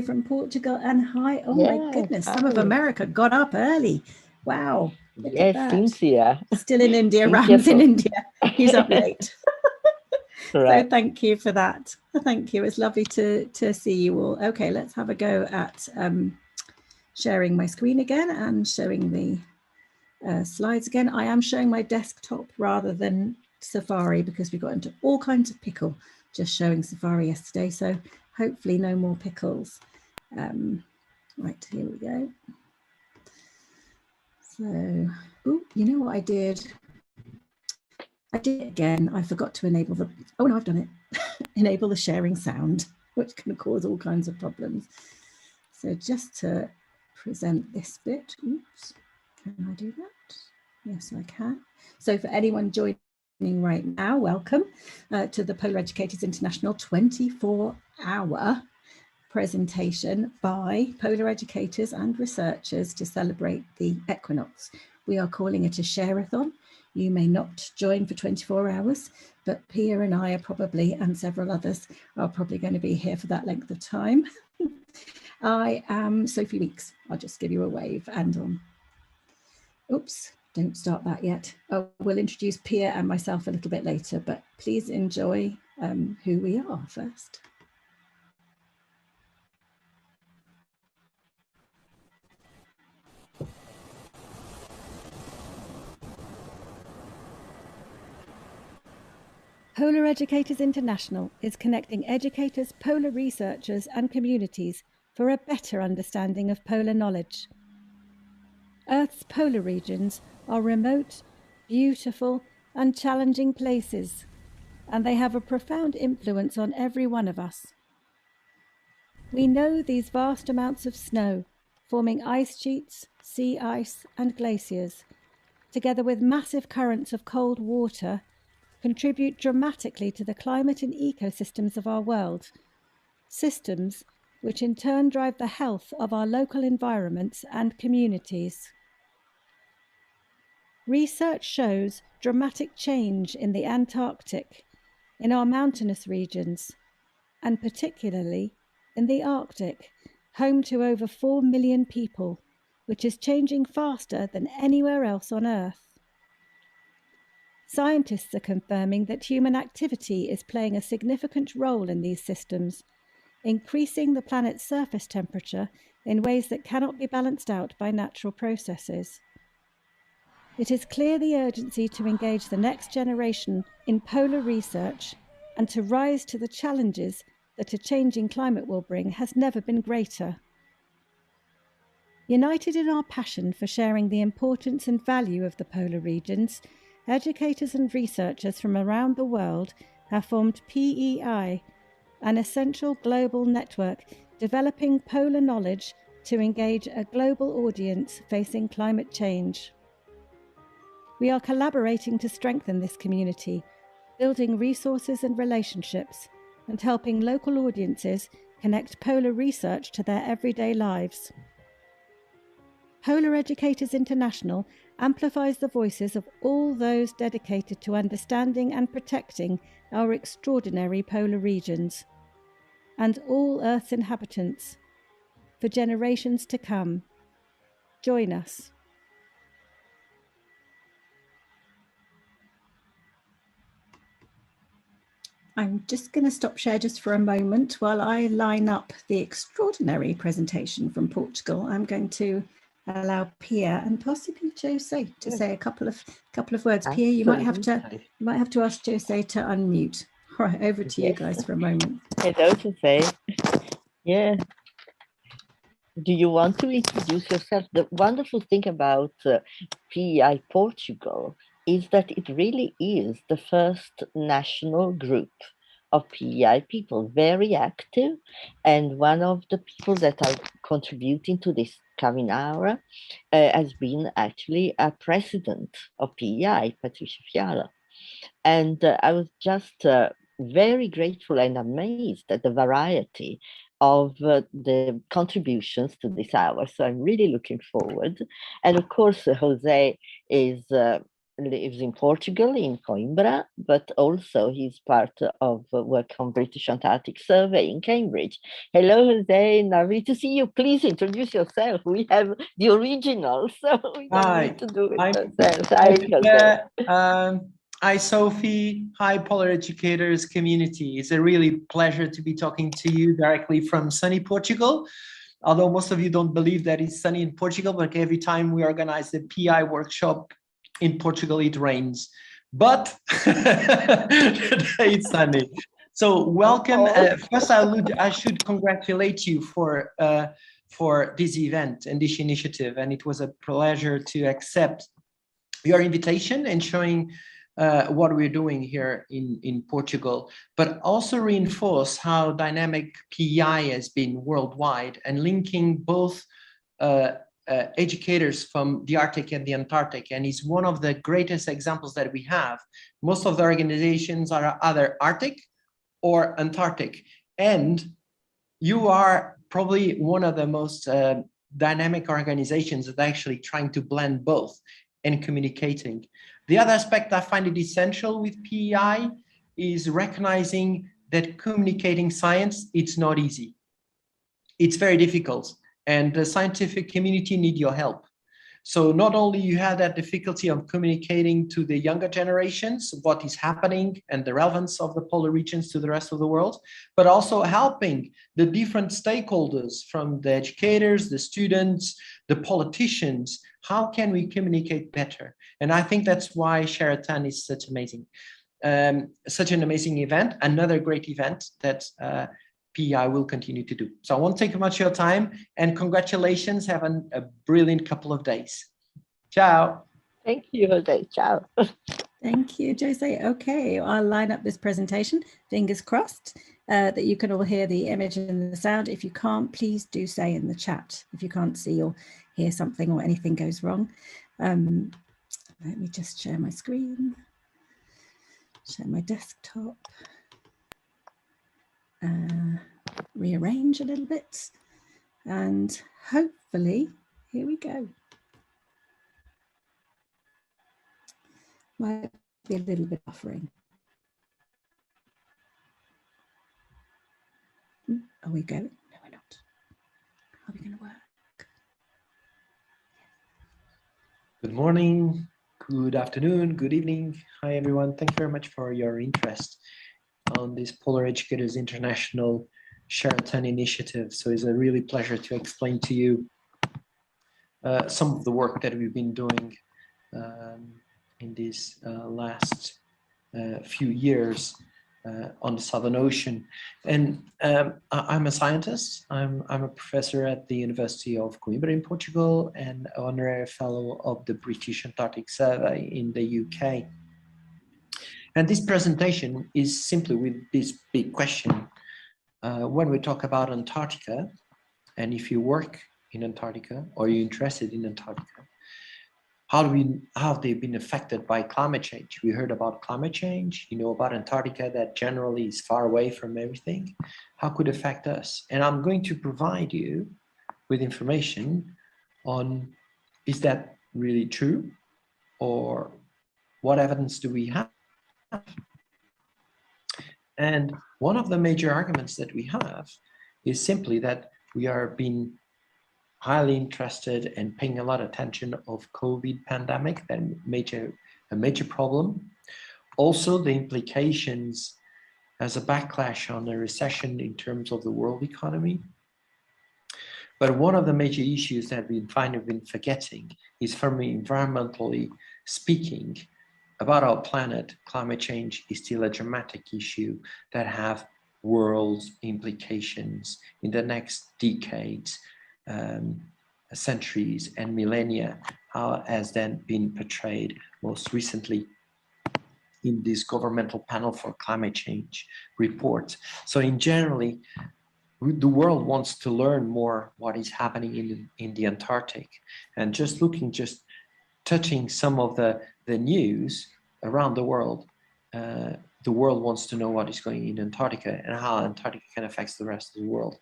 José from Portugal, and hi, oh my goodness, some of America got up early. Wow, look at that. Cynthia. Still in India, Ram's in India. He's up late. Right. So thank you for that. Thank you. It's lovely to see you all. Okay, let's have a go at sharing my screen again and showing the slides again. I am showing my desktop rather than Safari because we got into all kinds of pickle just showing Safari yesterday. So hopefully no more pickles. Right, here we go. So, ooh, you know what I did? I did it again. I forgot to enable the, oh no, I've done it. Enable the sharing sound, which can cause all kinds of problems. So just to present this bit, oops, can I do that? Yes, I can. So for anyone joining right now, welcome to the Polar Educators International 24-hour presentation by polar educators and researchers to celebrate the equinox. We are calling it a share-a-thon. You may not join for 24 hours, but Pia and I are probably, and several others, are probably going to be here for that length of time. I am Sophie Weeks. I'll just give you a wave and oops, don't start that yet. We'll introduce Pia and myself a little bit later, but please enjoy who we are first. Polar Educators International is connecting educators, polar researchers and communities for a better understanding of polar knowledge. Earth's polar regions are remote, beautiful and challenging places, and they have a profound influence on every one of us. We know these vast amounts of snow, forming ice sheets, sea ice and glaciers, together with massive currents of cold water, contribute dramatically to the climate and ecosystems of our world, systems which in turn drive the health of our local environments and communities. Research shows dramatic change in the Antarctic, in our mountainous regions, and particularly in the Arctic, home to over 4 million people, which is changing faster than anywhere else on Earth. Scientists are confirming that human activity is playing a significant role in these systems, increasing the planet's surface temperature in ways that cannot be balanced out by natural processes. It is clear the urgency to engage the next generation in polar research and to rise to the challenges that a changing climate will bring has never been greater. United in our passion for sharing the importance and value of the polar regions, educators and researchers from around the world have formed PEI, an essential global network developing polar knowledge to engage a global audience facing climate change. We are collaborating to strengthen this community, building resources and relationships, and helping local audiences connect polar research to their everyday lives. Polar Educators International amplifies the voices of all those dedicated to understanding and protecting our extraordinary polar regions, and all Earth's inhabitants, for generations to come. Join us. I'm just going to stop share just for a moment while I line up the extraordinary presentation from Portugal. I'm going to allow Pia and possibly José to say a couple of words. Pia, you might have to ask José to unmute. All right, over to you guys for a moment. Hello, José. Yeah. Do you want to introduce yourself? The wonderful thing about PEI Portugal is that it really is the first national group of PEI people, very active, and one of the people that are contributing to this coming hour has been actually a president of PEI, Patricia Fiahlo. And I was just very grateful and amazed at the variety of the contributions to this hour. So I'm really looking forward. And of course, José is lives in Portugal, in Coimbra, but also he's part of work on British Antarctic Survey in Cambridge. Hello, José, lovely to see you. Please introduce yourself. We have the original, so we don't need to do it ourselves. Hi, José. Hi, Sophie. Hi, Polar Educators community. It's a really pleasure to be talking to you directly from sunny Portugal. Although most of you don't believe that it's sunny in Portugal, but every time we organize the PEI workshop in Portugal, it rains. But today it's sunny. So welcome. First, I should congratulate you for this event and this initiative. And it was a pleasure to accept your invitation and showing what we're doing here in Portugal, but also reinforce how dynamic PEI has been worldwide and linking both educators from the Arctic and the Antarctic. And is one of the greatest examples that we have. Most of the organizations are either Arctic or Antarctic. And you are probably one of the most dynamic organizations that are actually trying to blend both and communicating. The other aspect I find it essential with PEI is recognizing that communicating science, it's not easy. It's very difficult, and the scientific community need your help. So not only you have that difficulty of communicating to the younger generations what is happening and the relevance of the polar regions to the rest of the world, but also helping the different stakeholders, from the educators, the students, the politicians. How can we communicate better? And I think that's why Share-a-thon is such an amazing event, another great event that PEI will continue to do. So I won't take much of your time, and congratulations. Have a brilliant couple of days. Ciao. Thank you, José. Ciao. Thank you, José. Okay, I'll line up this presentation. Fingers crossed that you can all hear the image and the sound. If you can't, please do say in the chat if you can't see or hear something or anything goes wrong. Let me just share my screen, share my desktop, rearrange a little bit, and hopefully, here we go. Might be a little bit buffering. Are we going? No, we're not. Are we going to work? Good morning, good afternoon, good evening. Hi, everyone. Thank you very much for your interest on this Polar Educators International Share-a-thon initiative. So it's a really pleasure to explain to you some of the work that we've been doing in these last few years on the Southern Ocean. And I'm a scientist. I'm a professor at the University of Guímaro in Portugal and honorary fellow of the British Antarctic Survey in the UK. And this presentation is simply with this big question. When we talk about Antarctica, and if you work in Antarctica or you're interested in Antarctica, how have they been affected by climate change? We heard about climate change, you know about Antarctica that generally is far away from everything. How could it affect us? And I'm going to provide you with information on, is that really true? Or what evidence do we have? And one of the major arguments that we have is simply that we are being highly interested and paying a lot of attention of COVID pandemic, that a major problem. Also the implications as a backlash on the recession in terms of the world economy. But one of the major issues that we find have been forgetting is, from environmentally speaking, about our planet, climate change is still a dramatic issue that have world implications in the next decades, centuries and millennia, how has then been portrayed most recently in this governmental panel for climate change report. So in generally, the world wants to learn more what is happening in the Antarctic, and just touching some of the news around the world wants to know what is going on in Antarctica and how Antarctica can affect the rest of the world.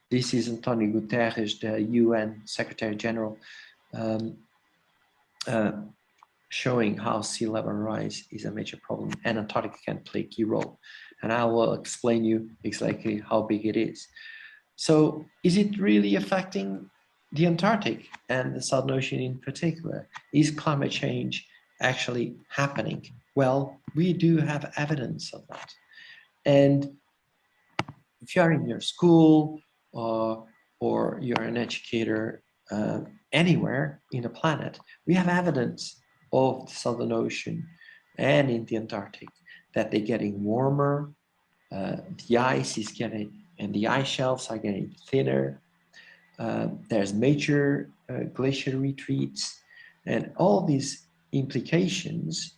This is António Guterres, the UN Secretary General, showing how sea level rise is a major problem, and Antarctica can play a key role. And I will explain you exactly how big it is. So is it really affecting the Antarctic and the Southern Ocean in particular? Is climate change actually happening? Well, we do have evidence of that. And if you are in your school or you're an educator anywhere in the planet, we have evidence of the Southern Ocean and in the Antarctic that they're getting warmer, the ice is getting, and the ice shelves are getting thinner. There's major glacier retreats, and all these implications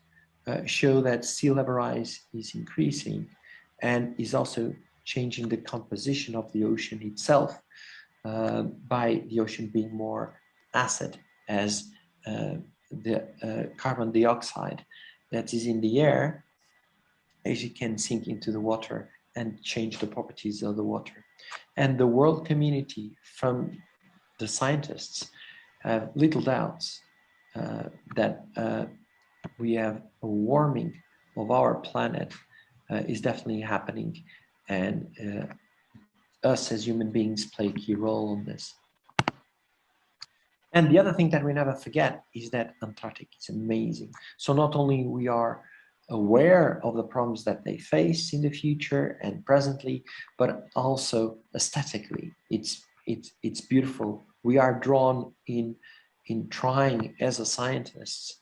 show that sea level rise is increasing and is also changing the composition of the ocean itself by the ocean being more acid, as the carbon dioxide that is in the air actually can sink into the water and change the properties of the water. And the world community, from the scientists, have little doubts that we have a warming of our planet is definitely happening, and us as human beings play a key role in this. And the other thing that we never forget is that Antarctica is amazing. So not only we are aware of the problems that they face in the future and presently, but also aesthetically, it's beautiful. We are drawn in trying as a scientists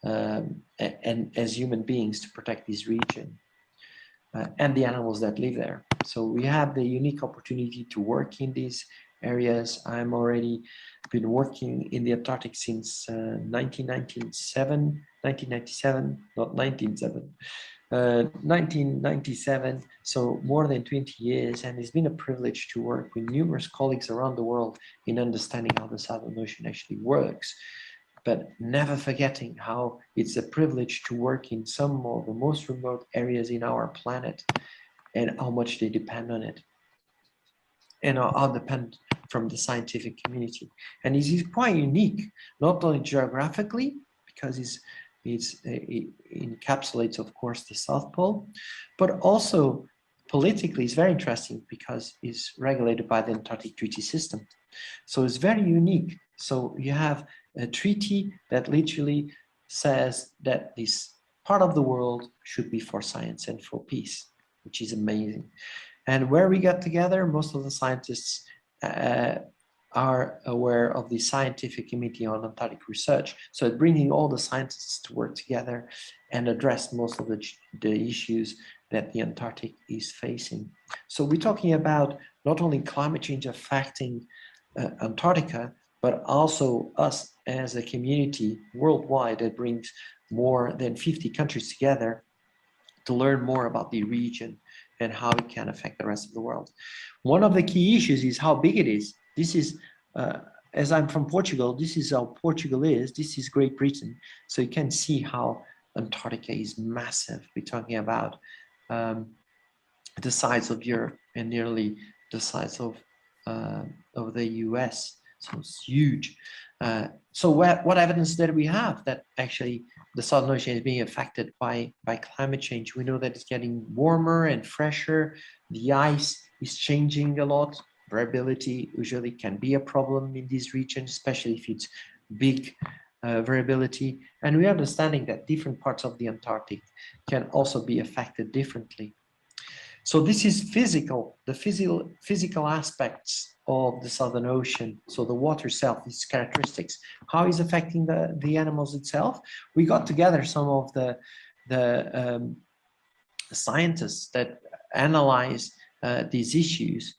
and as human beings to protect this region and the animals that live there. So we have the unique opportunity to work in these areas. I'm already been working in the Antarctic since 1997, not 1997, so more than 20 years, and it's been a privilege to work with numerous colleagues around the world in understanding how the Southern Ocean actually works, but never forgetting how it's a privilege to work in some of the most remote areas in our planet and how much they depend on it and are dependent from the scientific community. And it is quite unique, not only geographically, because it encapsulates, of course, the South Pole, but also politically it's very interesting because it's regulated by the Antarctic Treaty System. So it's very unique. So you have a treaty that literally says that this part of the world should be for science and for peace, which is amazing. And where we got together, most of the scientists are aware of the Scientific Committee on Antarctic Research. So it's bringing all the scientists to work together and address most of the issues that the Antarctic is facing. So we're talking about not only climate change affecting Antarctica, but also us as a community worldwide that brings more than 50 countries together to learn more about the region and how it can affect the rest of the world. One of the key issues is how big it is. This is, as I'm from Portugal, this is how Portugal is. This is Great Britain. So you can see how Antarctica is massive. We're talking about the size of Europe and nearly the size of the US. So it's huge. So what evidence did we have that actually the Southern Ocean is being affected by climate change? We know that it's getting warmer and fresher. The ice is changing a lot. Variability usually can be a problem in this region, especially if it's big variability. And we're understanding that different parts of the Antarctic can also be affected differently. So this is physical, the physical aspects of the Southern Ocean. So the water itself, its characteristics, how is affecting the animals itself. We got together some of the scientists that analyze these issues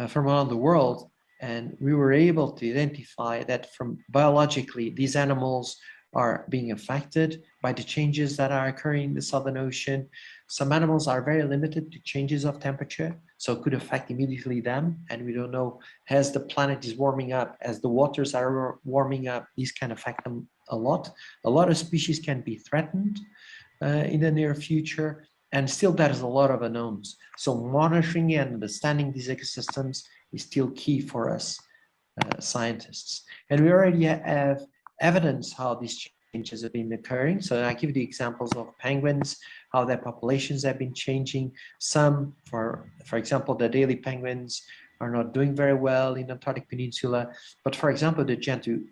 from around the world, and we were able to identify that from biologically, these animals are being affected by the changes that are occurring in the Southern Ocean. Some animals are very limited to changes of temperature, so it could affect immediately them. And we don't know, as the planet is warming up, as the waters are warming up, these can affect them a lot. A lot of species can be threatened in the near future, and still there's a lot of unknowns. So monitoring and understanding these ecosystems is still key for us scientists. And we already have evidence how these changes have been occurring. So I give you the examples of penguins, how their populations have been changing. Some, for example, the Adelie penguins are not doing very well in Antarctic Peninsula, but for example, the Gentoo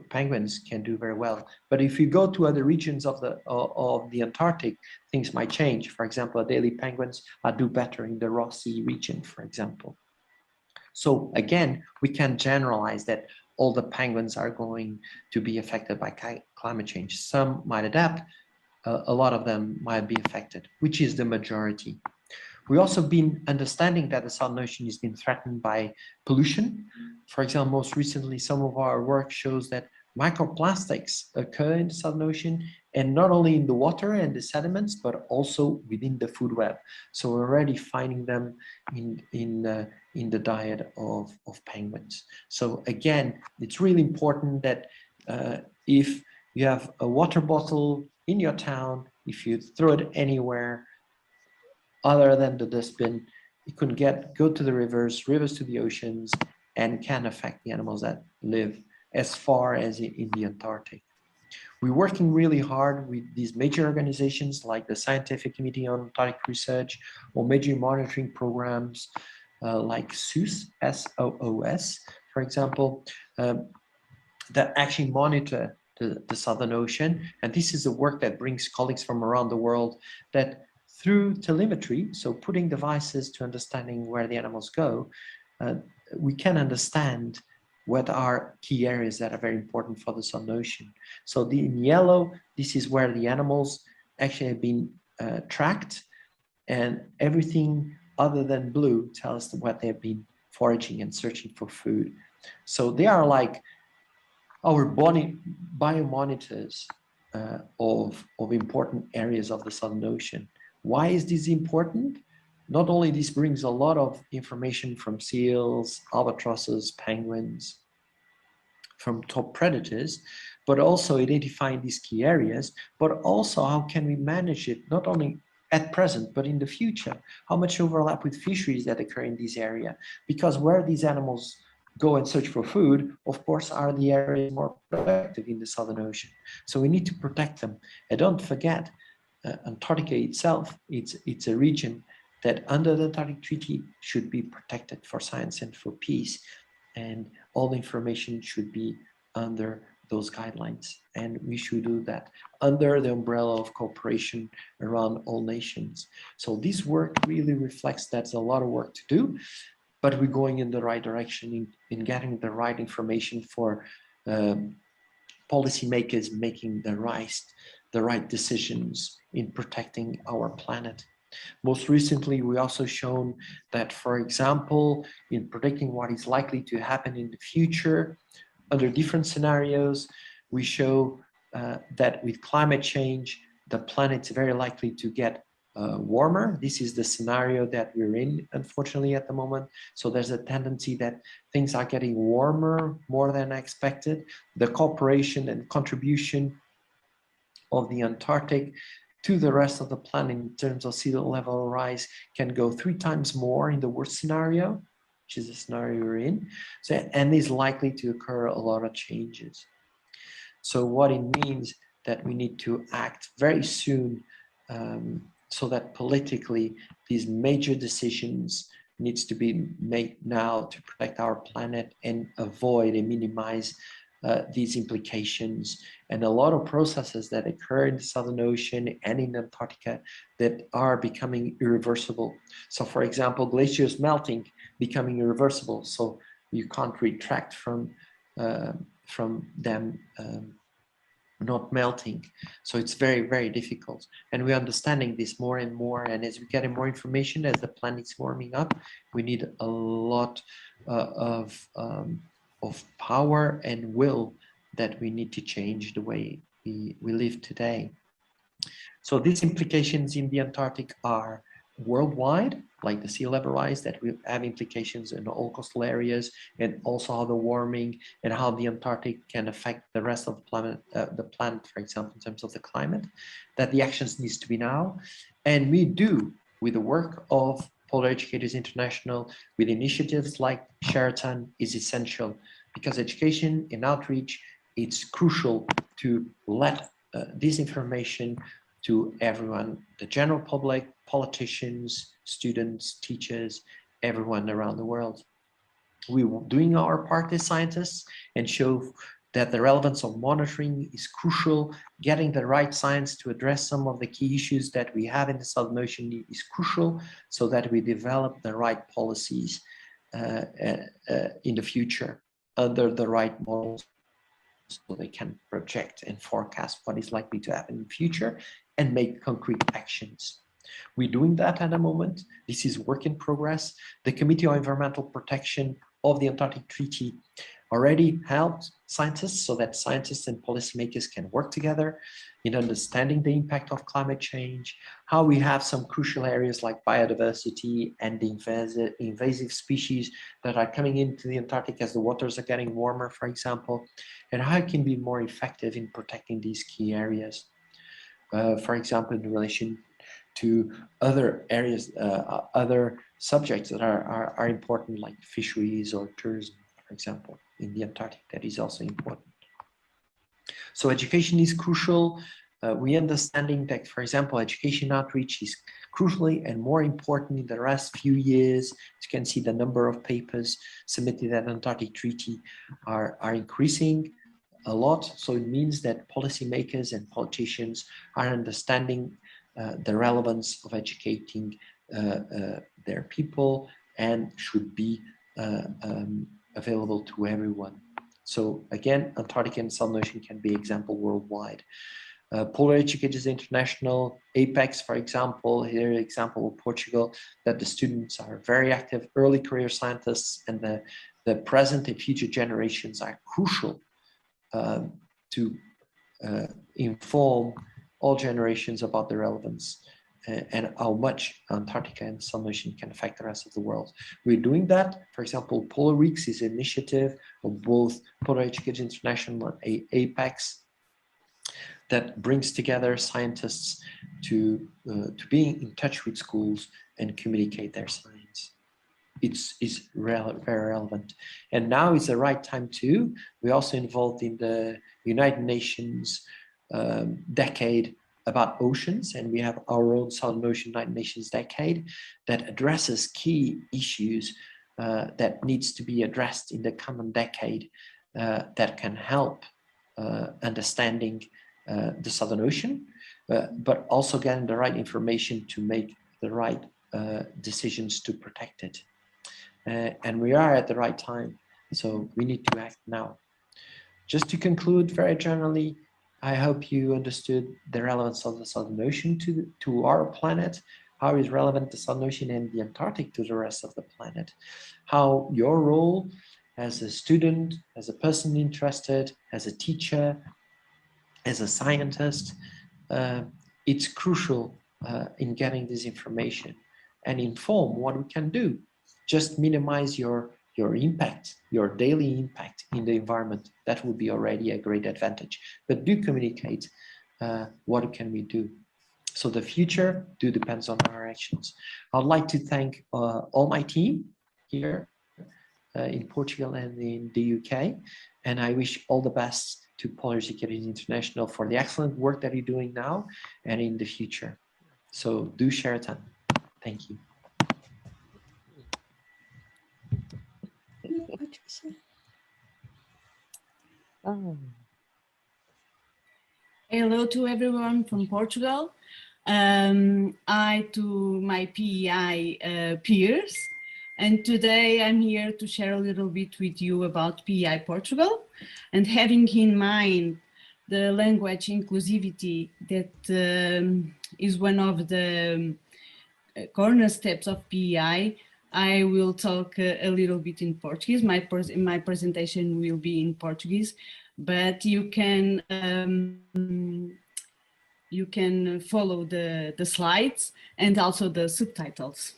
penguins can do very well. But if you go to other regions of the Antarctic, things might change. For example, Adelie penguins do better in the Ross Sea region, for example. So again, we can generalize that all the penguins are going to be affected by climate change. Some might adapt, a lot of them might be affected, which is the majority. We've also been understanding that the Southern Ocean has been threatened by pollution. For example, most recently, some of our work shows that microplastics occur in the Southern Ocean, and not only in the water and the sediments, but also within the food web. So we're already finding them in the diet of penguins. So again, it's really important that if you have a water bottle in your town, if you throw it anywhere other than the dustbin, it can go to the rivers to the oceans, and can affect the animals that live as far as in the Antarctic. We're working really hard with these major organizations like the Scientific Committee on Antarctic Research, or major monitoring programs like SOOS, S-O-O-S, for example, that actually monitor the Southern Ocean. And this is the work that brings colleagues from around the world that through telemetry, so putting devices to understanding where the animals go, we can understand what are key areas that are very important for the Southern Ocean. So in yellow, this is where the animals actually have been tracked, and everything other than blue tells them what they've been foraging and searching for food. So they are like our biomonitors of important areas of the Southern Ocean. Why is this important? Not only this brings a lot of information from seals, albatrosses, penguins, from top predators, but also identifying these key areas, but also how can we manage it, not only at present, but in the future? How much overlap with fisheries that occur in this area? Because where these animals go and search for food, of course, are the areas more productive in the Southern Ocean. So we need to protect them. And don't forget, Antarctica itself, it's a region that under the Antarctic Treaty should be protected for science and for peace. And all the information should be under those guidelines. And we should do that under the umbrella of cooperation around all nations. So this work really reflects that's a lot of work to do, but we're going in the right direction in getting the right information for policymakers making the right decisions in protecting our planet. Most recently, we also shown that, for example, in predicting what is likely to happen in the future, under different scenarios, we show that with climate change, the planet's very likely to get warmer. This is the scenario that we're in, unfortunately, at the moment. So there's a tendency that things are getting warmer more than expected. The cooperation and contribution of the Antarctic to the rest of the planet in terms of sea level rise can go 3 times more in the worst scenario, which is the scenario we're in. So, and is likely to occur a lot of changes. So what it means that we need to act very soon so that politically these major decisions needs to be made now to protect our planet and avoid and minimize these implications, and a lot of processes that occur in the Southern Ocean and in Antarctica that are becoming irreversible. So for example, glaciers melting, becoming irreversible. So you can't retract from them not melting. So it's very, very difficult. And we're understanding this more and more. And as we get more information, as the planet's warming up, we need a lot of power and will that we need to change the way we live today. So these implications in the Antarctic are worldwide, like the sea level rise, that will have implications in all coastal areas, and also how the warming and how the Antarctic can affect the rest of the planet, for example, in terms of the climate, that the actions needs to be now. And we do, with the work of Polar Educators International, with initiatives like Share-a-thon, is essential, because education and outreach it's crucial to let this information to everyone, the general public, politicians, students, teachers, everyone around the world. We're doing our part as scientists and show that the relevance of monitoring is crucial. Getting the right science to address some of the key issues that we have in the Southern Ocean is crucial, so that we develop the right policies in the future under the right models, so they can project and forecast what is likely to happen in the future and make concrete actions. We're doing that at the moment. This is work in progress. The Committee on Environmental Protection of the Antarctic Treaty already helped scientists, so that scientists and policymakers can work together in understanding the impact of climate change, how we have some crucial areas like biodiversity and the invasive species that are coming into the Antarctic as the waters are getting warmer, for example, and how it can be more effective in protecting these key areas. For example, in relation to other areas, other subjects that are important, like fisheries or tourism, for example, in the Antarctic, that is also important. So education is crucial. We understanding that, for example, education outreach is crucially and more important in the last few years. You can see the number of papers submitted at Antarctic Treaty are increasing a lot. So it means that policymakers and politicians are understanding the relevance of educating their people, and should be available to everyone. So again, Antarctica and Southern Ocean can be example worldwide. Polar Educators International, Apex, for example, here example of Portugal, that the students are very active, early career scientists, and the present and future generations are crucial to inform all generations about the relevance and how much Antarctica and Southern Ocean can affect the rest of the world. We're doing that. For example, Polar Weeks is an initiative of both Polar Educators International and Apex that brings together scientists to be in touch with schools and communicate their science. It's very relevant. And now is the right time too. We're also involved in the United Nations decade about oceans, and we have our own Southern Ocean United Nations decade that addresses key issues that needs to be addressed in the coming decade that can help understanding the Southern Ocean, but also getting the right information to make the right decisions to protect it. And we are at the right time, so we need to act now. Just to conclude very generally, I hope you understood the relevance of the Southern Ocean to our planet, how is relevant the Southern Ocean and the Antarctic to the rest of the planet, how your role as a student, as a person interested, as a teacher, as a scientist, it's crucial in getting this information and inform what we can do. Just minimize your impact, your daily impact in the environment. That would be already a great advantage. But do communicate what can we do. So the future depends on our actions. I'd like to thank all my team here in Portugal and in the UK. And I wish all the best to Polar Educators International for the excellent work that you're doing now and in the future. So do Share-a-thon. Thank you. Patricia. Oh. Hello to everyone from Portugal. Hi to my PEI peers. And today I'm here to share a little bit with you about PEI Portugal, and having in mind the language inclusivity that is one of the cornerstones of PEI. I will talk a little bit in Portuguese. My presentation will be in Portuguese, but you can follow the slides and also the subtitles.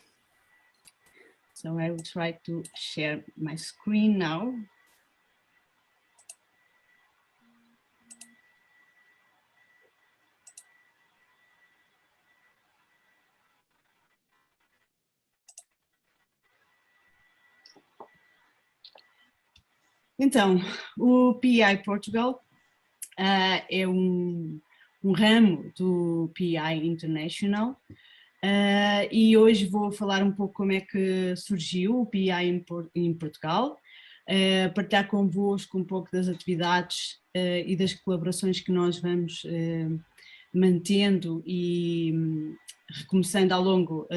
So I will try to share my screen now. Então, o PEI Portugal é um ramo do PEI International, e hoje vou falar um pouco como é que surgiu o PEI em Portugal, partilhar convosco um pouco das atividades e das colaborações que nós vamos mantendo e recomeçando ao longo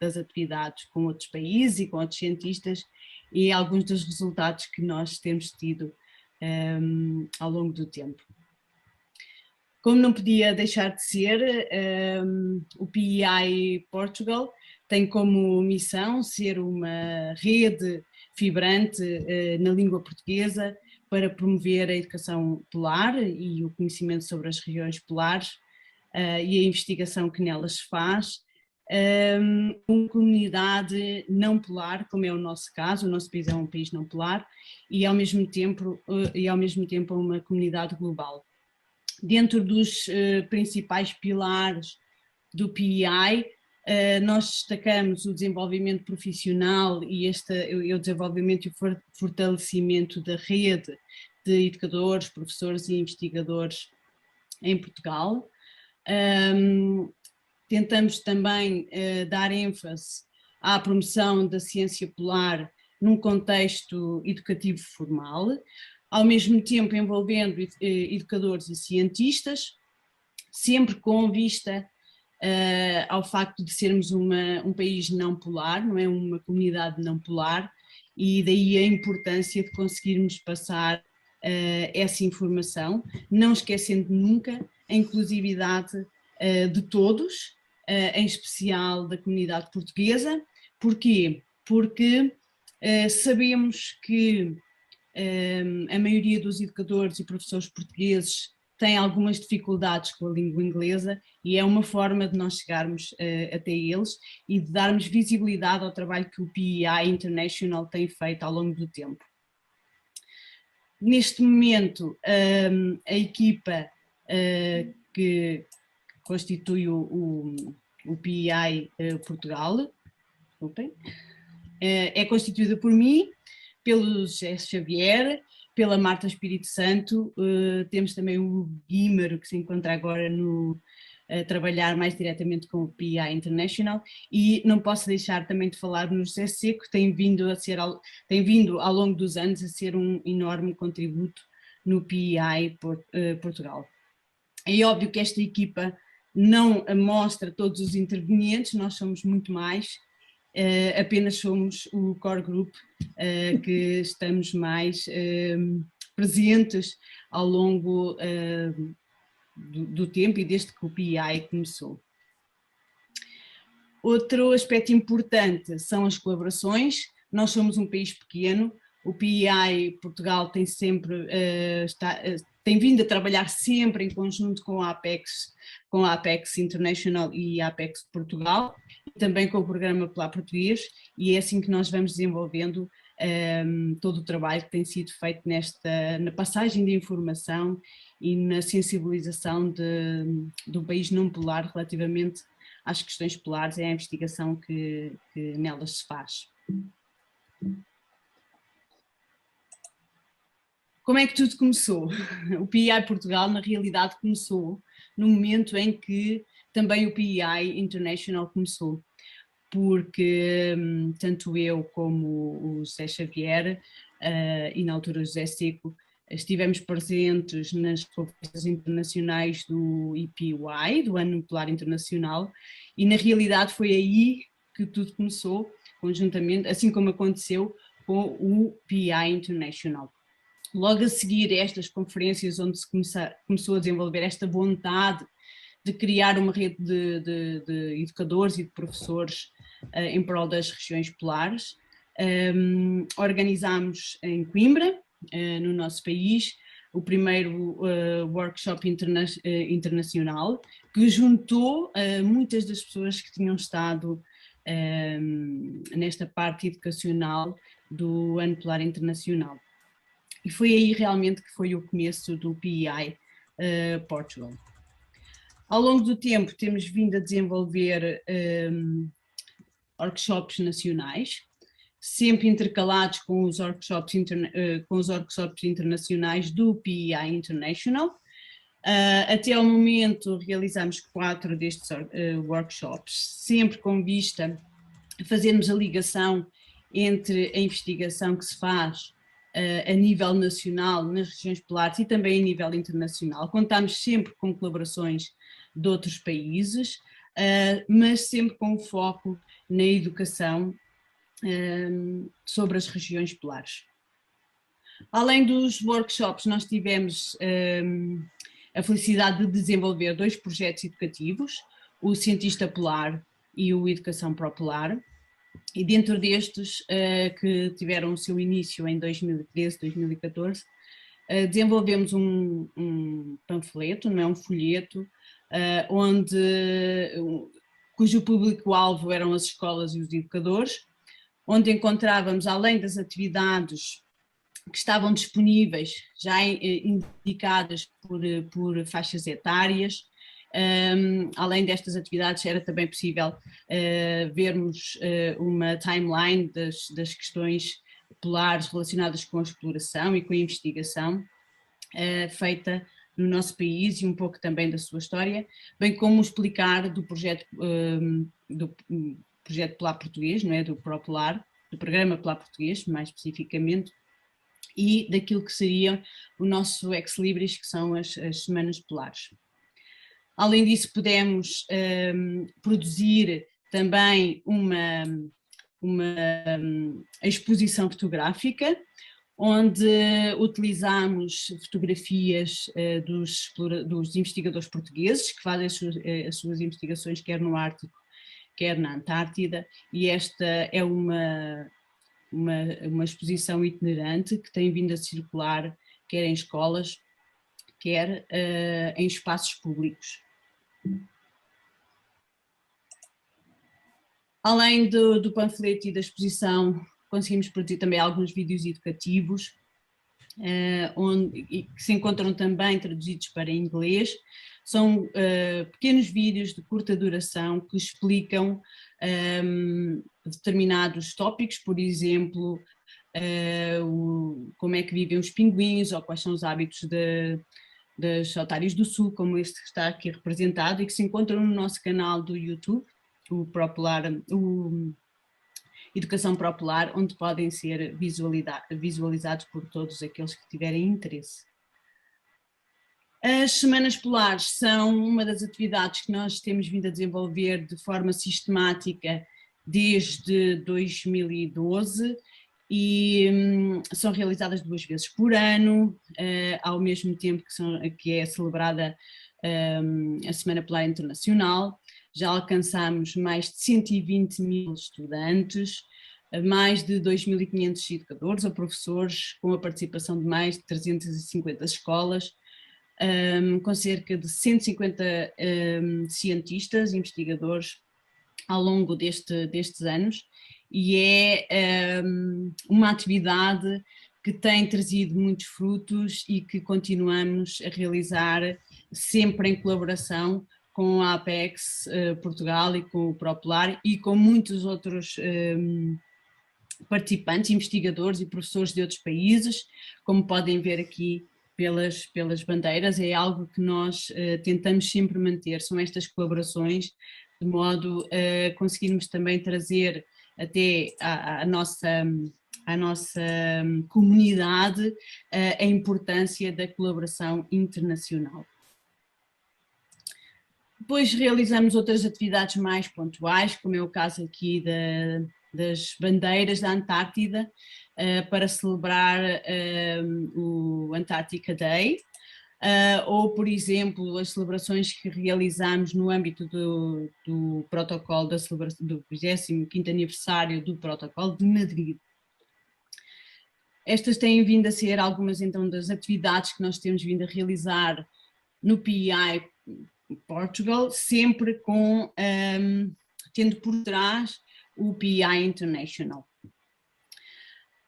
das atividades com outros países e com outros cientistas, e alguns dos resultados que nós temos tido ao longo do tempo. Como não podia deixar de ser, o PEI Portugal tem como missão ser uma rede vibrante na língua portuguesa para promover a educação polar e o conhecimento sobre as regiões polares e a investigação que nelas se faz. Uma comunidade não polar, como é o nosso caso, o nosso país é um país não polar, e ao mesmo tempo uma comunidade global. Dentro dos principais pilares do PEI, nós destacamos o desenvolvimento profissional e o desenvolvimento e o fortalecimento da rede de educadores, professores e investigadores em Portugal. Tentamos também dar ênfase à promoção da ciência polar num contexto educativo formal, ao mesmo tempo envolvendo educadores e cientistas, sempre com vista ao facto de sermos um país não polar, não é, uma comunidade não polar, e daí a importância de conseguirmos passar essa informação, não esquecendo nunca a inclusividade de todos, em especial da comunidade portuguesa. Porquê? Porque sabemos que a maioria dos educadores e professores portugueses tem algumas dificuldades com a língua inglesa, e é uma forma de nós chegarmos até eles e de darmos visibilidade ao trabalho que o PEI International tem feito ao longo do tempo. Neste momento, a equipa que constitui o PEI Portugal, é constituída por mim, pelo José Xavier, pela Marta, Espírito Santo, temos também o Guímaro, que se encontra agora a trabalhar mais diretamente com o PEI International, e não posso deixar também de falar no José Seco, que tem vindo ao longo dos anos a ser um enorme contributo no PEI Portugal. É óbvio que esta equipa não mostra todos os intervenientes, nós somos muito mais, apenas somos o core group que estamos mais presentes ao longo do tempo e desde que o PEI começou. Outro aspecto importante são as colaborações. Nós somos um país pequeno, o PEI Portugal tem sempre tem vindo a trabalhar sempre em conjunto com a Apex International e a Apex Portugal, e também com o Programa Polar Português, e é assim que nós vamos desenvolvendo todo o trabalho que tem sido feito na passagem de informação e na sensibilização do país não polar relativamente às questões polares e à investigação que nelas se faz. Como é que tudo começou? O PEI Portugal, na realidade, começou no momento em que também o PEI International começou, porque tanto eu como o José Xavier e na altura o José Seco estivemos presentes nas conferências internacionais do EPEI, do Ano Polar Internacional, e na realidade foi aí que tudo começou, conjuntamente, assim como aconteceu com o PEI International. Logo a seguir a estas conferências, onde se começou a desenvolver esta vontade de criar uma rede de educadores e de professores em prol das regiões polares, organizámos em Coimbra, no nosso país, o primeiro workshop internacional, que juntou muitas das pessoas que tinham estado nesta parte educacional do Ano Polar Internacional. E foi aí realmente que foi o começo do PEI Portugal. Ao longo do tempo temos vindo a desenvolver workshops nacionais, sempre intercalados com os workshops internacionais do PEI International, Até ao momento realizamos 4 destes workshops, sempre com vista a fazermos a ligação entre a investigação que se faz a nível nacional nas regiões polares e também a nível internacional. Contamos sempre com colaborações de outros países, mas sempre com foco na educação sobre as regiões polares. Além dos workshops, nós tivemos a felicidade de desenvolver 2 projetos educativos, o Cientista Polar e o Educação para o Polar, e dentro destes, que tiveram o seu início em 2013, 2014, desenvolvemos um panfleto, não é, um folheto, cujo público-alvo eram as escolas e os educadores, onde encontrávamos, além das atividades que estavam disponíveis, já indicadas por faixas etárias, além destas atividades era também possível vermos uma timeline das questões polares relacionadas com a exploração e com a investigação feita no nosso país e um pouco também da sua história, bem como explicar do projeto Polar Português, não é? Do ProPolar, do Programa Polar Português, mais especificamente, e daquilo que seria o nosso Ex Libris, que são as Semanas Polares. Além disso, pudemos produzir também uma exposição fotográfica, onde utilizamos fotografias dos investigadores portugueses, que fazem as suas investigações quer no Ártico, quer na Antártida, e esta é uma exposição itinerante que tem vindo a circular quer em escolas, quer em espaços públicos. Além do panfleto e da exposição, conseguimos produzir também alguns vídeos educativos, que se encontram também traduzidos para inglês. São pequenos vídeos de curta duração que explicam determinados tópicos, por exemplo, como é que vivem os pinguins ou quais são os hábitos das otários do sul, como este que está aqui representado e que se encontram no nosso canal do YouTube, o Educação para o Polar, onde podem ser visualizados por todos aqueles que tiverem interesse. As Semanas Polares são uma das atividades que nós temos vindo a desenvolver de forma sistemática desde 2012 e são realizadas 2 vezes por ano, ao mesmo tempo que é celebrada a Semana Polar Internacional. Já alcançamos mais de 120.000 estudantes, mais de 2.500 educadores ou professores, com a participação de mais de 350 escolas, com cerca de 150 cientistas, investigadores ao longo destes anos, e é uma atividade que tem trazido muitos frutos e que continuamos a realizar sempre em colaboração com a Apex Portugal e com o ProPolar e com muitos outros participantes, investigadores e professores de outros países, como podem ver aqui pelas bandeiras. É algo que nós tentamos sempre manter, são estas colaborações, de modo a conseguirmos também trazer até à nossa comunidade a importância da colaboração internacional. Depois realizamos outras atividades mais pontuais, como é o caso aqui das bandeiras da Antártida, para celebrar o Antarctica Day, ou, por exemplo, as celebrações que realizamos no âmbito do protocolo do 25º aniversário do protocolo de Madrid. Estas têm vindo a ser algumas então das atividades que nós temos vindo a realizar no PEI Portugal, sempre tendo por trás o PEI International.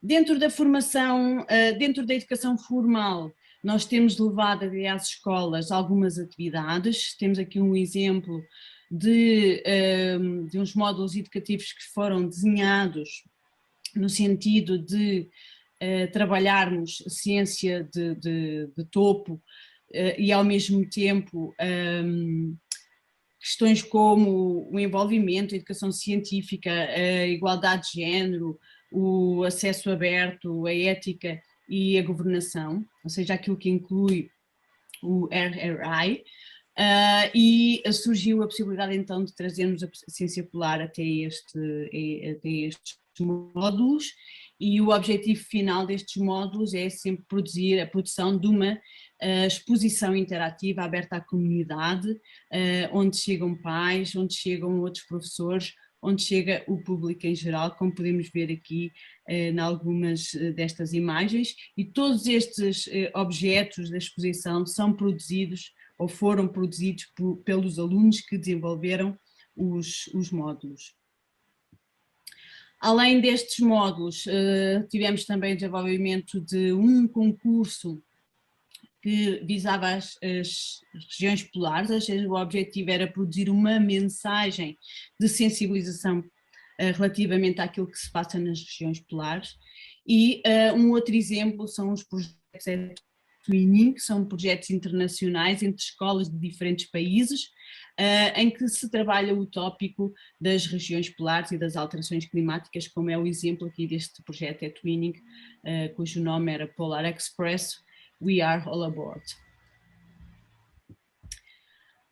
Dentro da formação, dentro da educação formal, nós temos levado às escolas algumas atividades. Temos aqui um exemplo de uns módulos educativos que foram desenhados no sentido de trabalharmos ciência de topo e ao mesmo tempo questões como o envolvimento, a educação científica, a igualdade de género, o acesso aberto, a ética e a governação, ou seja, aquilo que inclui o RRI, e surgiu a possibilidade então de trazermos a ciência polar até estes módulos, e o objetivo final destes módulos é sempre produzir a produção de uma exposição interativa aberta à comunidade, onde chegam pais, onde chegam outros professores, onde chega o público em geral, como podemos ver aqui em algumas destas imagens, e todos estes objetos da exposição são produzidos ou foram produzidos pelos alunos que desenvolveram os módulos. Além destes módulos, tivemos também o desenvolvimento de um concurso que visava as regiões polares, ou seja, o objetivo era produzir uma mensagem de sensibilização relativamente àquilo que se passa nas regiões polares. E um outro exemplo são os projetos Twinning, que são projetos internacionais entre escolas de diferentes países, em que se trabalha o tópico das regiões polares e das alterações climáticas, como é o exemplo aqui deste projeto Twinning, cujo nome era Polar Express, We Are All Aboard.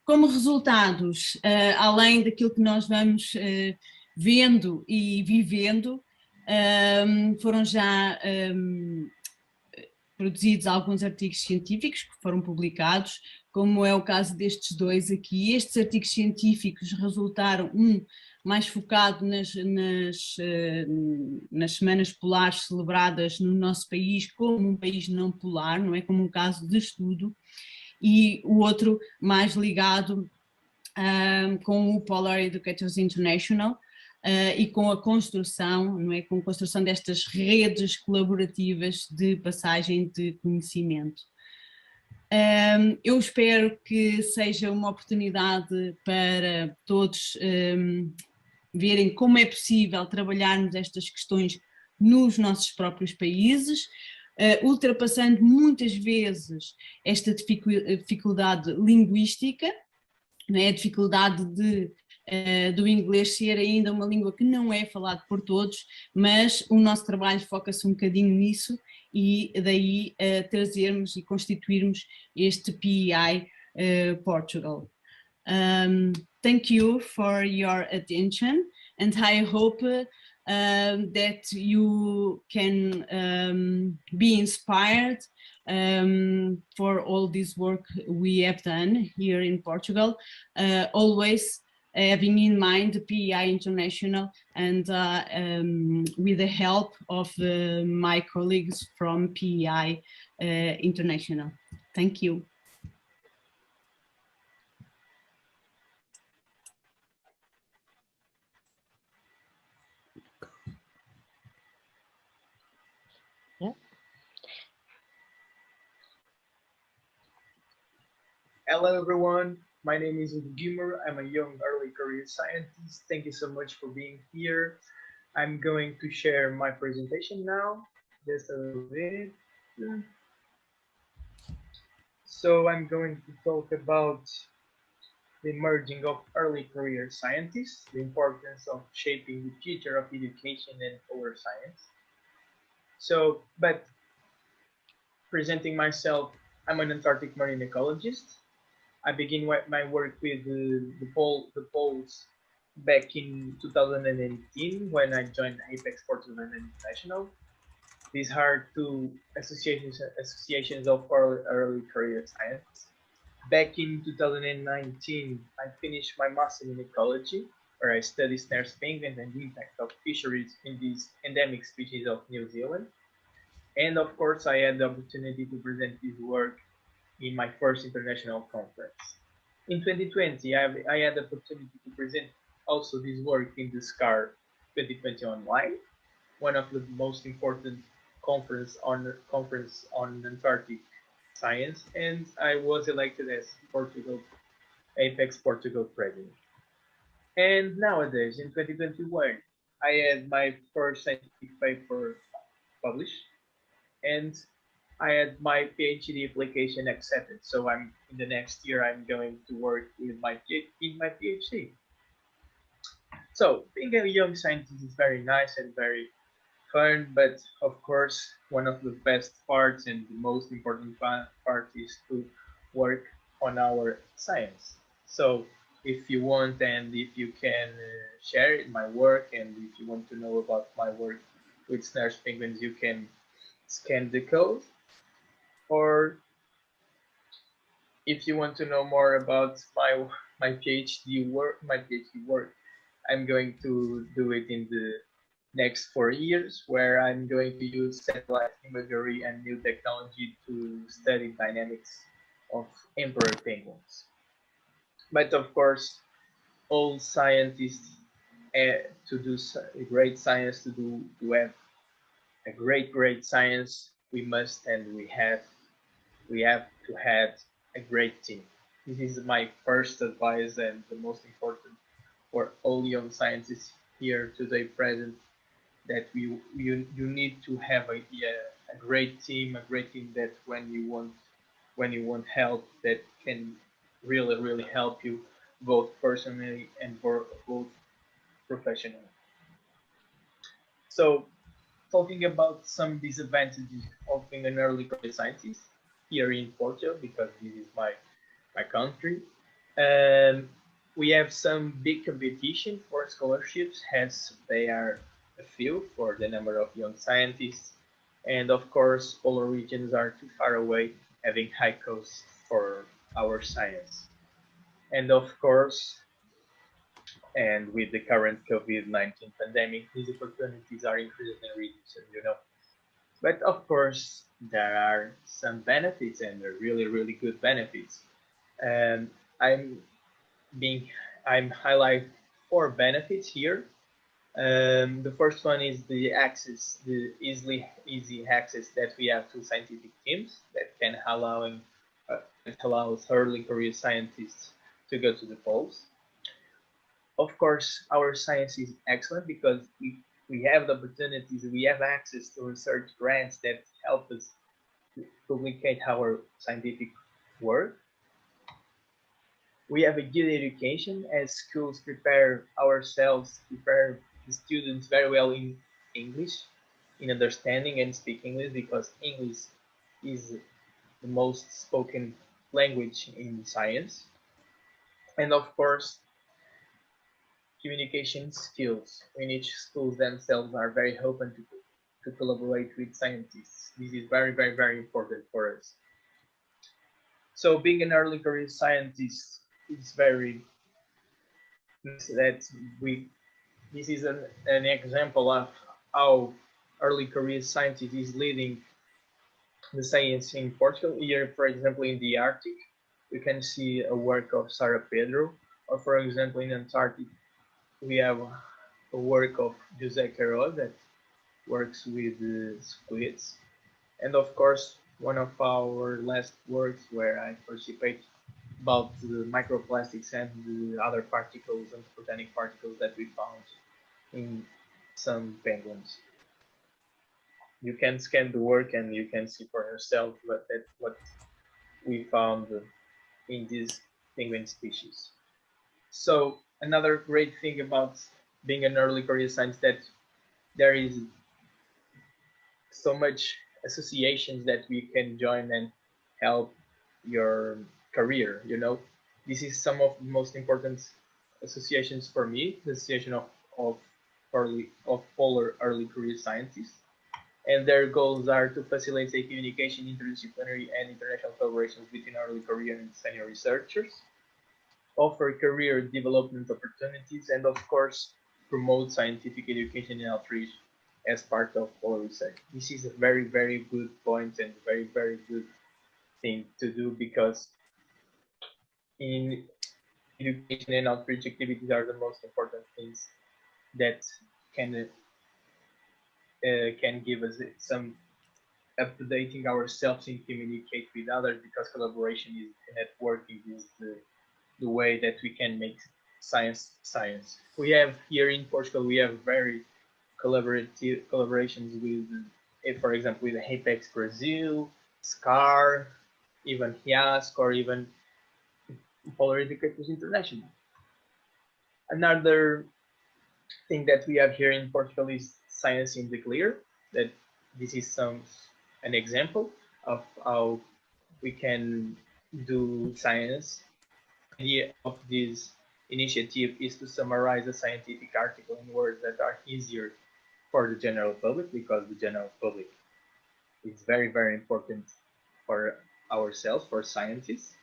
Como resultados, além daquilo que nós vamos vendo e vivendo, foram já produzidos alguns artigos científicos que foram publicados, como é o caso destes dois aqui. Estes artigos científicos resultaram, mais focado nas semanas polares celebradas no nosso país como um país não polar, não é, como um caso de estudo, e o outro mais ligado com o Polar Educators International, e com a construção, não é, com a construção destas redes colaborativas de passagem de conhecimento. Eu espero que seja uma oportunidade para todos verem como é possível trabalharmos estas questões nos nossos próprios países, ultrapassando muitas vezes esta dificuldade linguística, não é? A dificuldade do inglês ser ainda uma língua que não é falada por todos, mas o nosso trabalho foca-se um bocadinho nisso, e daí trazermos e constituirmos este PEI Portugal. Thank you for your attention, and I hope that you can be inspired for all this work we have done here in Portugal, always having in mind the PEI International, and with the help of my colleagues from PEI International. Thank you. Hello everyone, my name is Guímaro. I'm a young early career scientist. Thank you so much for being here. I'm going to share my presentation now, just a little bit. So I'm going to talk about the merging of early career scientists, the importance of shaping the future of education and polar science. So, but presenting myself, I'm an Antarctic marine ecologist. I began my work with the poles back in 2018 when I joined EPEI Portugal International. These are two associations of early career science. Back in 2019, I finished my master in ecology, where I studied snare penguins and the impact of fisheries in these endemic species of New Zealand. And of course, I had the opportunity to present this work in my first international conference. In 2020, I had the opportunity to present also this work in the SCAR 2020 online, one of the most important conference on Antarctic science, and I was elected as EPEI Portugal president. And nowadays, in 2021, I had my first scientific paper published, and I had my PhD application accepted. So I'm in the next year I'm going to work with in my PhD. So being a young scientist is very nice and very fun, but of course one of the best parts and the most important part is to work on our science. So if you want and if you can share my work, and if you want to know about my work with snares penguins, you can scan the code, or if you want to know more about my PhD work, I'm going to do it in the next 4 years, where I'm going to use satellite imagery and new technology to study dynamics of emperor penguins. But of course, all scientists to do great science, to have a great science, we must and we have to have a great team. This is my first advice and the most important for all young scientists here today present, that you need to have a great team, that when you want help, that can really help you both personally and both professionally. So talking about some disadvantages of being an early career scientist here in Portugal, because this is my country. We have some big competition for scholarships, hence they are a few for the number of young scientists. And of course, polar regions are too far away, having high costs for our science. And of course, and with the current COVID-19 pandemic, these opportunities are increasing and reducing. But of course, there are some benefits, and they're really good benefits. And I'm being I'm highlight 4 benefits here. The first one is the access, the easy access that we have to scientific teams that can allows early career scientists to go to the polls. Of course, our science is excellent because we have the opportunities, we have access to research grants that help us to publicate our scientific work. We have a good education, as schools prepare the students very well in English, in understanding and speaking English, because English is the most spoken language in science. And of course, communication skills, in each schools themselves are very open to collaborate with scientists. This is very important for us. So being an early career scientist is very that we this is an example of how early career scientist is leading the science in Portugal. Here, for example, in the Arctic, we can see a work of Sarah Pedro, or for example, in Antarctic, we have a work of José that works with squids. And of course, one of our last works where I participate about the microplastics and the other particles and photonic particles that we found in some penguins. You can scan the work and you can see for yourself what we found in this penguin species. So another great thing about being an early career scientist, that there is so much associations that we can join and help your career. This is some of the most important associations for me, the association of polar early career scientists, and their goals are to facilitate communication, interdisciplinary and international collaborations between early career and senior researchers, offer career development opportunities, and of course promote scientific education and outreach as part of polar research. This is a very good point and very good thing to do, because in education and outreach activities are the most important things that can give us some updating ourselves and communicate with others, because collaboration is networking is the way that we can make science. We have here in Portugal, we have very collaborations with, for example, with Apex Brazil, SCAR, even HIASC, or even Polar Indicators International. Another thing that we have here in Portugal is Science in the Clear. That this is an example of how we can do science. The idea of this initiative is to summarize a scientific article in words that are easier for the general public, because the general public is very, very important for ourselves, for scientists.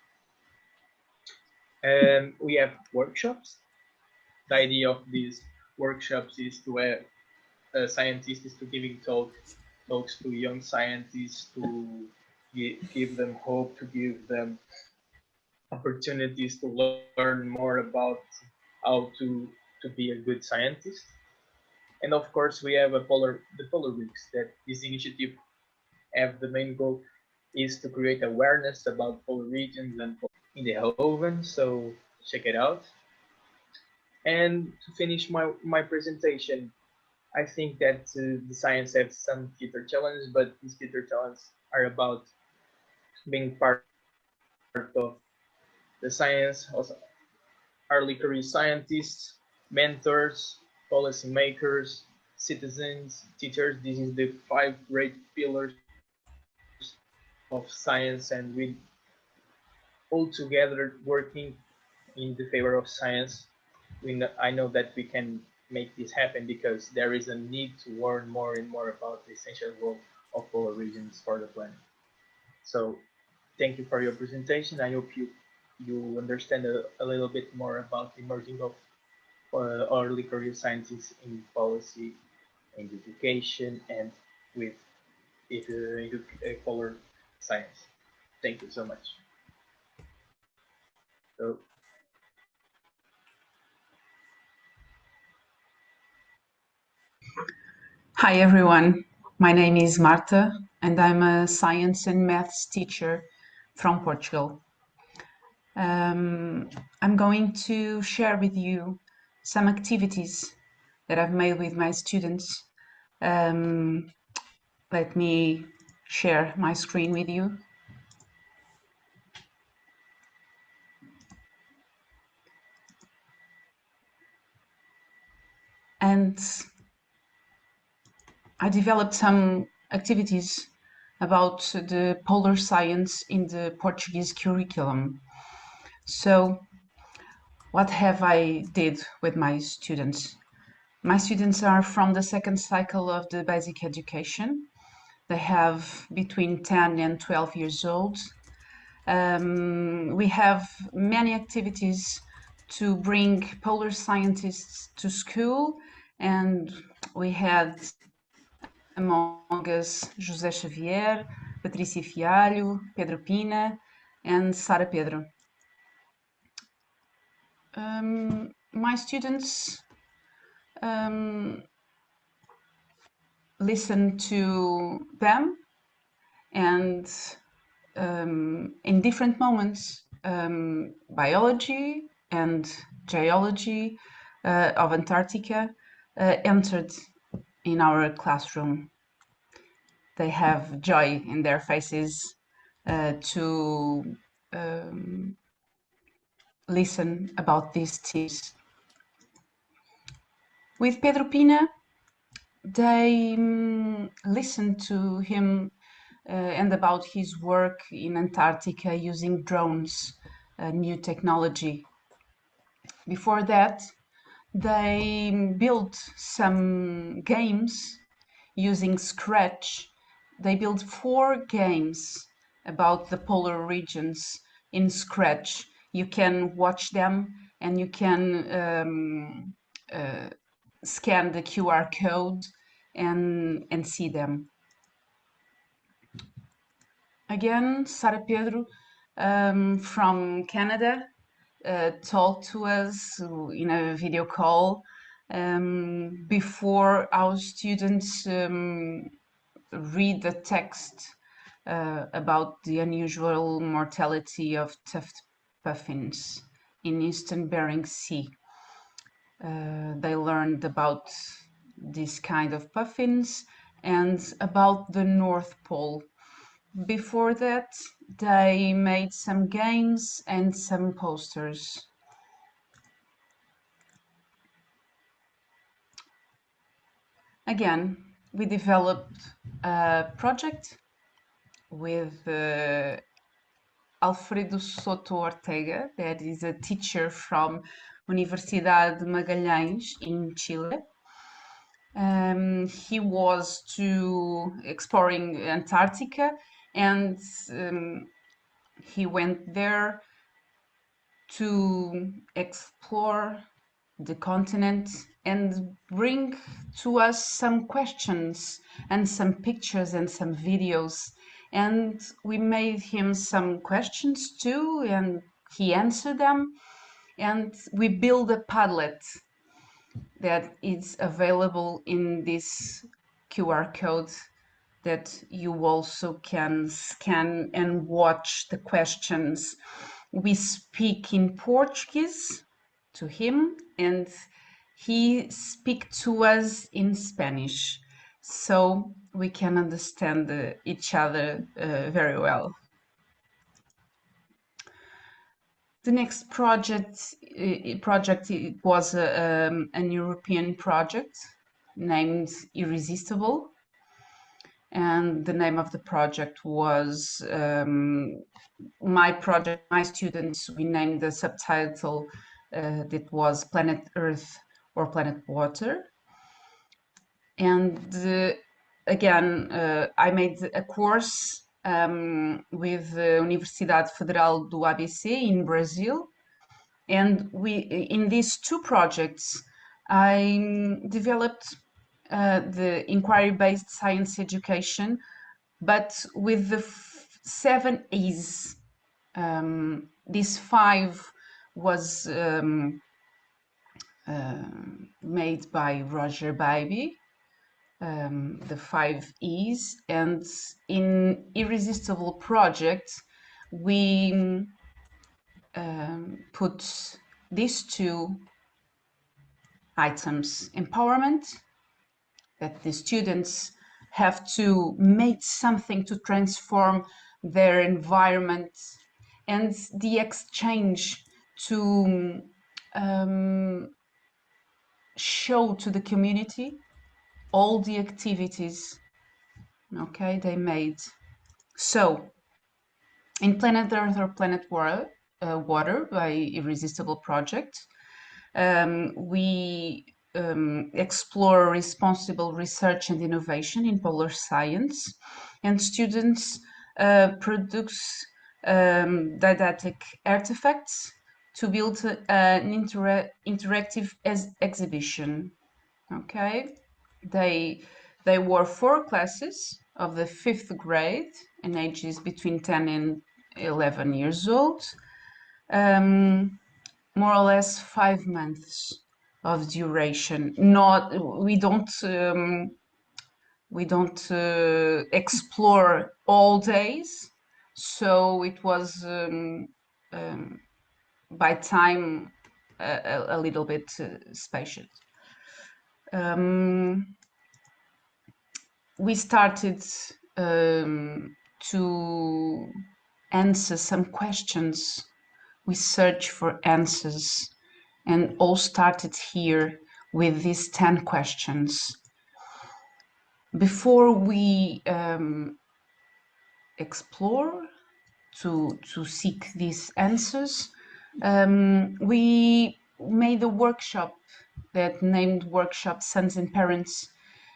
And we have workshops. The idea of these workshops is to have scientists is to giving talks to young scientists, to give them hope, to give them opportunities to learn more about how to be a good scientist. And of course, we have the polar weeks, that this initiative have the main goal is to create awareness about polar regions and in the Hoven. So check it out. And to finish my presentation, I think that the science has some future challenges, but these future challenges are about being part of the science, also early career scientists, mentors, policymakers, citizens, teachers. This is the 5 great pillars of science, and we all together working in the favor of science. I know that we can make this happen, because there is a need to learn more and more about the essential role of polar regions for the planet. So thank you for your presentation. I hope you understand a little bit more about the emerging of early career scientists in policy and education and with polar science. Thank you so much. So, hi everyone, my name is Marta and I'm a science and maths teacher from Portugal. I'm going to share with you some activities that I've made with my students. Let me share my screen with you. And I developed some activities about the polar science in the Portuguese curriculum. So what have I did with my students? My students are from the second cycle of the basic education. They have between 10 and 12 years old. We have many activities to bring polar scientists to school, and we had among us José Xavier, Patricia Fiahlo, Pedro Pina, and Sara Pedro. My students listen to them, and in different moments, biology and geology of Antarctica entered in our classroom. They have joy in their faces to listen about these teams. With Pedro Pina, they listened to him and about his work in Antarctica using drones, new technology. Before that, they built some games using Scratch. They built 4 games about the polar regions in Scratch. You can watch them and you can scan the QR code and see them. Again, Sara Pedro from Canada talked to us in a video call before our students read the text about the unusual mortality of tuft puffins in Eastern Bering Sea. They learned about this kind of puffins and about the North Pole. before that, they made some games and some posters. Again, we developed a project with Alfredo Soto Ortega, that is a teacher from Universidade de Magalhães in Chile. He was exploring Antarctica, and he went there to explore the continent and bring to us some questions and some pictures and some videos. And we made him some questions too, and he answered them. And we built a Padlet that is available in this QR code that you also can scan and watch the questions. We speak in Portuguese to him, and he speaks to us in Spanish, so we can understand each other very well. The next project it was an European project named Irresistible, and the name of the project was my students, we named the subtitle that was Planet Earth or Planet Water. And again, I made a course with the Universidade Federal do ABC in Brazil. And in these two projects, I developed the inquiry-based science education, but with the 7 E's. This 5 was made by Roger Baby, the 5 E's, and in Irresistible Project, we put these 2 items: empowerment, that the students have to make something to transform their environment, and the exchange to show to the community all the activities, okay, they made. So in Planet Earth or Planet Water by Irresistible Project, we explore responsible research and innovation in polar science, and students produce didactic artifacts to build an interactive exhibition. Okay, they were 4 classes of the 5th grade and ages between 10 and 11 years old, more or less 5 months of duration. We don't explore all days, so it was by time a little bit spacious. We started to answer some questions. We searched for answers, and all started here with these 10 questions. Before we explore to seek these answers, we made a workshop that named Workshop Sons and Parents,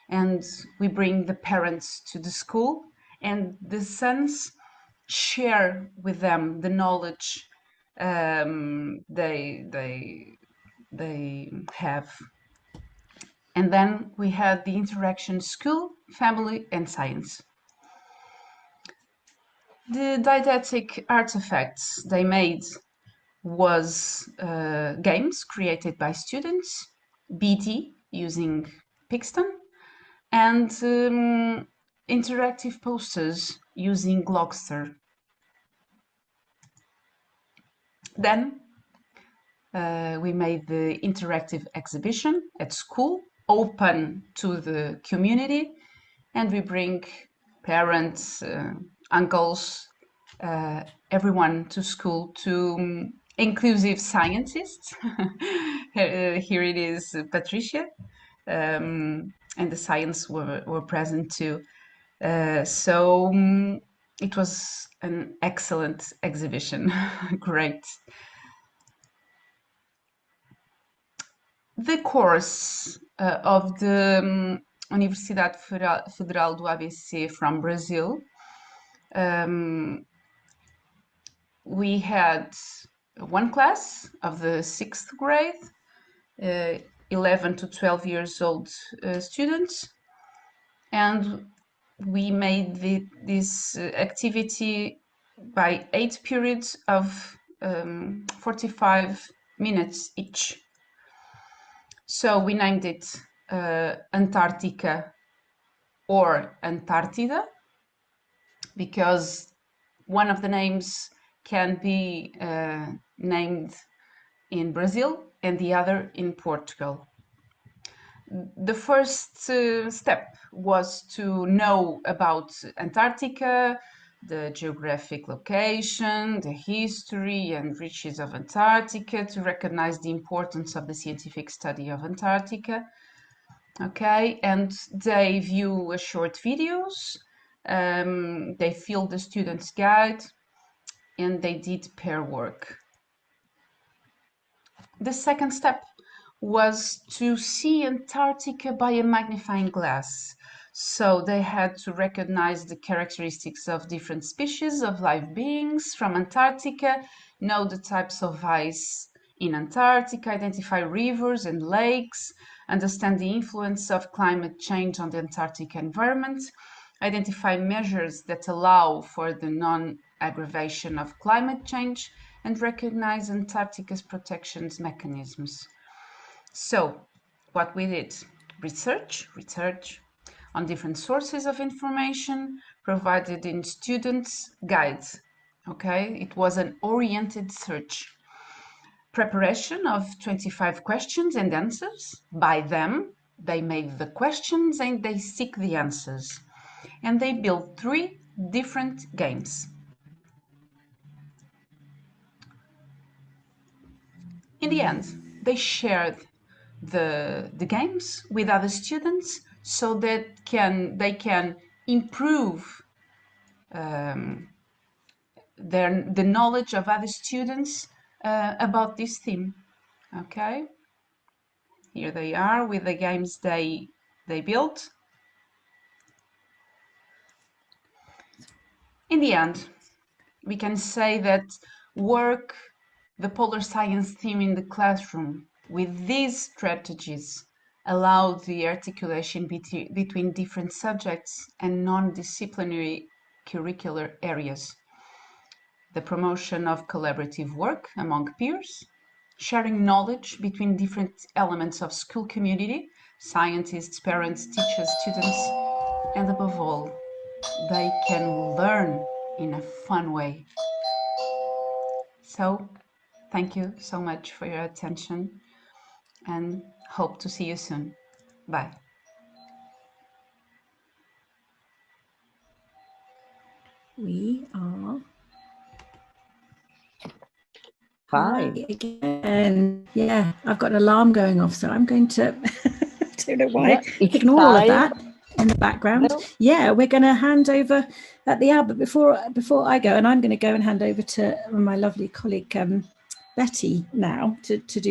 and we bring the parents to the school, and the sons share with them the knowledge they have. And then we had the interaction school, family, and science. The didactic artifacts they made was games created by students, BT using Pixton, and interactive posters using Glogster. Then we made the interactive exhibition at school, open to the community, and we bring parents, uncles, everyone to school, to inclusive scientists. Here it is, Patricia, and the science were present too. So it was an excellent exhibition. Great. The course of the Universidade Federal do ABC from Brazil, we had one class of the 6th grade, 11 to 12 years old students, and we made this activity by 8 periods of 45 minutes each. So we named it Antarctica or Antarctica, because one of the names can be named in Brazil and the other in Portugal. The first step was to know about Antarctica, the geographic location, the history and riches of Antarctica, to recognize the importance of the scientific study of Antarctica. Okay, and they view short videos, they fill the student's guide, and they did pair work. The second step was to see Antarctica by a magnifying glass. So they had to recognize the characteristics of different species of live beings from Antarctica, know the types of ice in Antarctica, identify rivers and lakes, understand the influence of climate change on the Antarctic environment, identify measures that allow for the non-aggravation of climate change, and recognize Antarctica's protection mechanisms. So what we did, research on different sources of information provided in students' guides. Okay, it was an oriented search. Preparation of 25 questions and answers by them. They made the questions and they seek the answers. And they built 3 different games. In the end, they shared the games with other students so that they can improve the knowledge of other students about this theme. Okay, here they are with the games they built. In the end, we can say that the polar science theme in the classroom with these strategies allowed the articulation between different subjects and non-disciplinary curricular areas, the promotion of collaborative work among peers, sharing knowledge between different elements of school community, scientists, parents, teachers, students, and above all, they can learn in a fun way. So, thank you so much for your attention and hope to see you soon. Bye. We are Hi. again. Yeah, I've got an alarm going off, so I'm going to don't know why. Yeah, Ignore all of that in the background. No. Yeah, we're going to hand over at the hour, but before I go, and I'm going to go and hand over to my lovely colleague Betty now to do